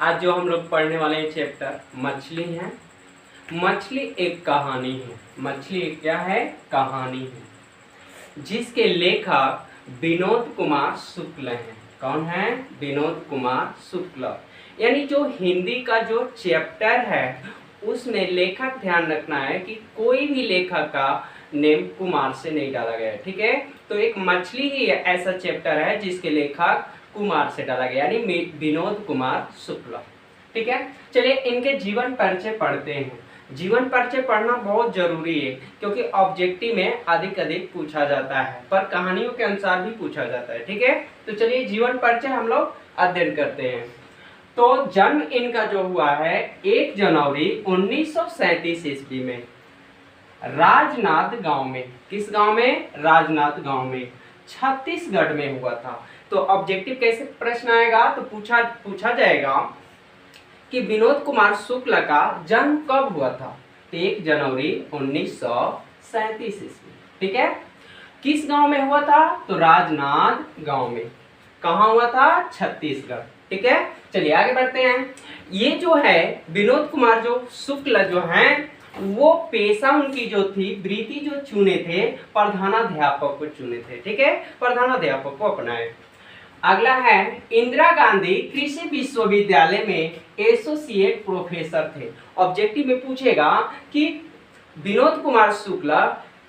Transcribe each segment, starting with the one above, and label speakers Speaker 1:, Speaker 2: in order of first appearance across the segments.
Speaker 1: आज जो हम लोग पढ़ने वाले हैं चैप्टर मछली है। मछली एक कहानी है। मछली एक क्या है? कहानी है, जिसके लेखक विनोद कुमार शुक्ल हैं। कौन है? विनोद कुमार शुक्ल। यानी जो हिंदी का जो चैप्टर है उसमें लेखक ध्यान रखना है कि कोई भी लेखक का नेम कुमार से नहीं डाला गया है। ठीक है, तो एक मछली ही ऐसा चैप्टर है जिसके लेखक कुमार से डाला गया, यानी विनोद कुमार शुक्ल। ठीक है, चलिए इनके जीवन परिचय पढ़ते हैं। जीवन परिचय पढ़ना बहुत जरूरी है क्योंकि ऑब्जेक्टिव में अधिक पूछा जाता है, पर कहानियों के अनुसार भी पूछा जाता है। ठीक है, तो चलिए जीवन परिचय हम लोग अध्ययन करते हैं। तो जन्म इनका जो हुआ है 1 जनवरी 1937 ईस्वी में राजनांद गांव में। किस गांव में? राजनांद गांव में, छत्तीसगढ़ में हुआ था। तो ऑब्जेक्टिव कैसे प्रश्न आएगा? तो पूछा जाएगा कि विनोद कुमार शुक्ल का जन्म कब हुआ था? 1 जनवरी 1937 ईस्वी। ठीक है, किस गांव में हुआ था? तो राजनांद गांव में। कहाँ हुआ था? छत्तीसगढ़। ठीक है, चलिए आगे बढ़ते हैं। ये जो है विनोद कुमार जो शुक्ल जो हैं वो पेशा उनकी जो थी वृत्ति जो चुने थे प्रधानाध्यापक को चुने थे। ठीक है, प्रधानाध्यापक को अपनाए। अगला है इंदिरा गांधी कृषि विश्वविद्यालय में एसोसिएट प्रोफेसर थे। ऑब्जेक्टिव में पूछेगा कि विनोद कुमार शुक्ल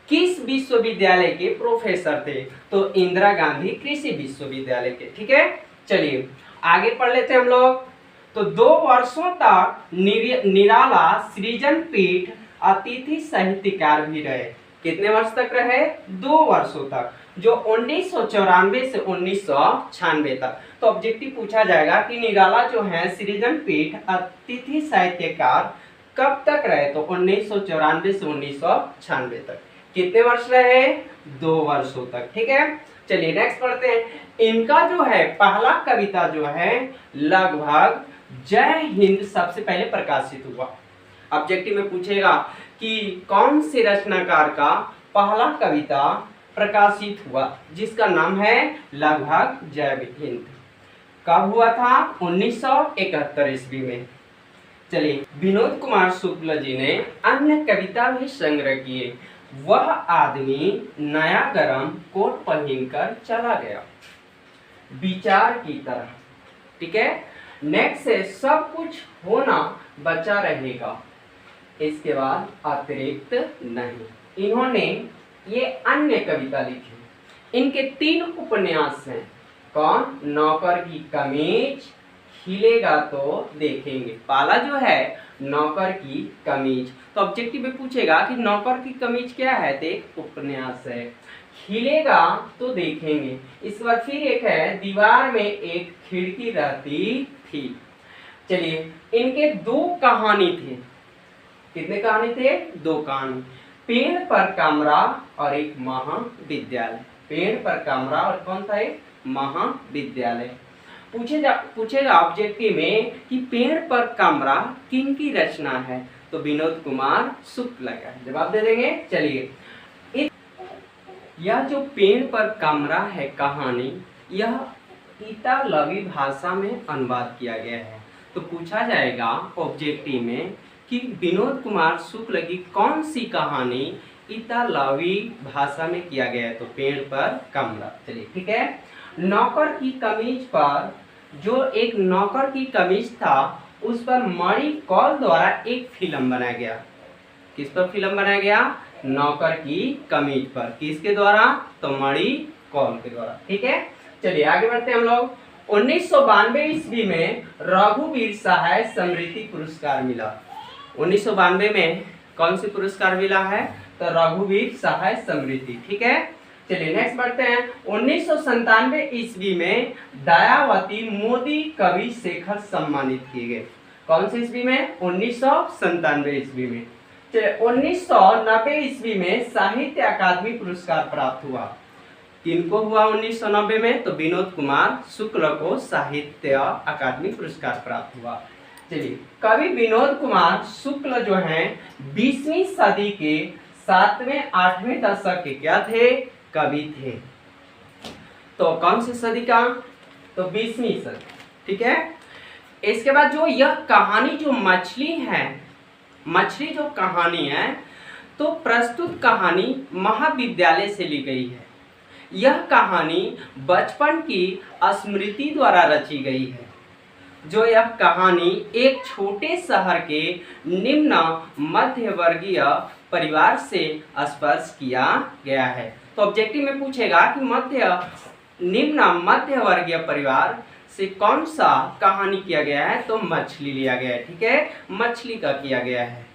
Speaker 1: किस विश्वविद्यालय के प्रोफेसर थे? तो इंदिरा गांधी कृषि विश्वविद्यालय के। ठीक है, चलिए आगे पढ़ लेते हैं हम लोग। तो 2 वर्षों तक निराला सृजन पीठ अतिथि साहित्यकार भी रहे। कितने वर्ष तक रहे? 2 वर्षों तक, जो 1994 से 1996 तक। तो ऑब्जेक्टिव पूछा जाएगा कि निराला जो है सृजन पीठ अतिथि साहित्यकार कब तक रहे? तो 1994 से 1996 तक। कितने वर्ष रहे? 2 वर्षों तक। ठीक है, चलिए नेक्स्ट पढ़ते हैं। इनका जो है पहला कविता जो है लगभग जय हिंद सबसे पहले प्रकाशित हुआ। ऑब्जेक्टिव में पूछेगा कि कौन से रचनाकार का पहला कविता प्रकाशित हुआ जिसका नाम है लगभग जय हिंद। कब हुआ था? 1971 ईस्वी में। चलिए विनोद कुमार शुक्ल जी ने अन्य कविता भी संग्रह किए। वह आदमी नया गरम कोट पहनकर चला गया विचार की तरह। ठीक है, नेक्स्ट से सब कुछ होना बचा रहेगा, इसके बाद अतिरिक्त नहीं। इन्होंने ये अन्य कविता लिखी। इनके 3 उपन्यास हैं। कौन? नौकर की कमीज, खिलेगा तो देखेंगे। पहला जो है नौकर की कमीज। तो ऑब्जेक्टिव में पूछेगा कि नौकर की कमीज क्या है? तो एक उपन्यास है। खिलेगा तो देखेंगे। इस बार फिर एक है दीवार में एक खिड़की रहती थी। चलिए इनके 2 कहानी थे। कितने कहानी थे? 2 कहानी। पेड़ पर कमरा और एक महाविद्यालय। पेड़ पर कमरा और कौन था? एक महाविद्यालय। पूछेगा ऑब्जेक्टिव में कि पेड़ पर कमरा किनकी रचना है? तो विनोद कुमार शुक्ल का। जवाब दे देंगे। चलिए यह जो पेड़ पर कमरा है कहानी, यह इतालवी भाषा में अनुवाद किया गया है। तो पूछा जाएगा ऑब्जेक्टिव में कि विनोद कुमार शुक्ल की कौन सी कहानी इतालवी भाषा में किया गया है? तो पेड़ पर कमरा। चलिए ठीक है, नौकर की कमीज पर जो एक नौकर की कमीज था उस पर मणि कौल द्वारा एक फिल्म बनाया गया। किस पर फिल्म बनाया गया? नौकर की कमीज पर। किसके द्वारा? तो मणि कौल के द्वारा। ठीक है, चलिए आगे बढ़ते हैं हम लोग। 1992 ईस्वी में रघुवीर सहाय स्मृति पुरस्कार मिला। 1992 में कौन सी पुरस्कार मिला है? तो रघुवीर सहाय स्मृति। ठीक है, चलिए नेक्स्ट बढ़ते हैं। 1997 ईस्वी में दयावती मोदी कवि शेखर सम्मानित किए गए। कौन सी ईस्वी में? 1997 ईस्वी में। चलिए 1990 ईस्वी में साहित्य अकादमी पुरस्कार प्राप्त हुआ। किनको हुआ 1990 में? तो विनोद कुमार शुक्ल को साहित्य अकादमी पुरस्कार प्राप्त हुआ। चलिए कवि विनोद कुमार शुक्ल जो हैं 20वीं सदी के 7वें 8वें दशक के क्या थे? कवि थे। तो कौन सी सदी का? तो 20वीं सदी। ठीक है, इसके बाद जो यह कहानी जो मछली है, मछली जो कहानी है, तो प्रस्तुत कहानी महाविद्यालय से ली गई है। यह कहानी बचपन की स्मृति द्वारा रची गई है। जो यह कहानी एक छोटे शहर के निम्न मध्यवर्गीय परिवार से स्पर्श किया गया है। तो ऑब्जेक्टिव में पूछेगा कि निम्न मध्यवर्गीय परिवार से कौन सा कहानी किया गया है, तो मछली लिया गया है। ठीक है, मछली का किया गया है।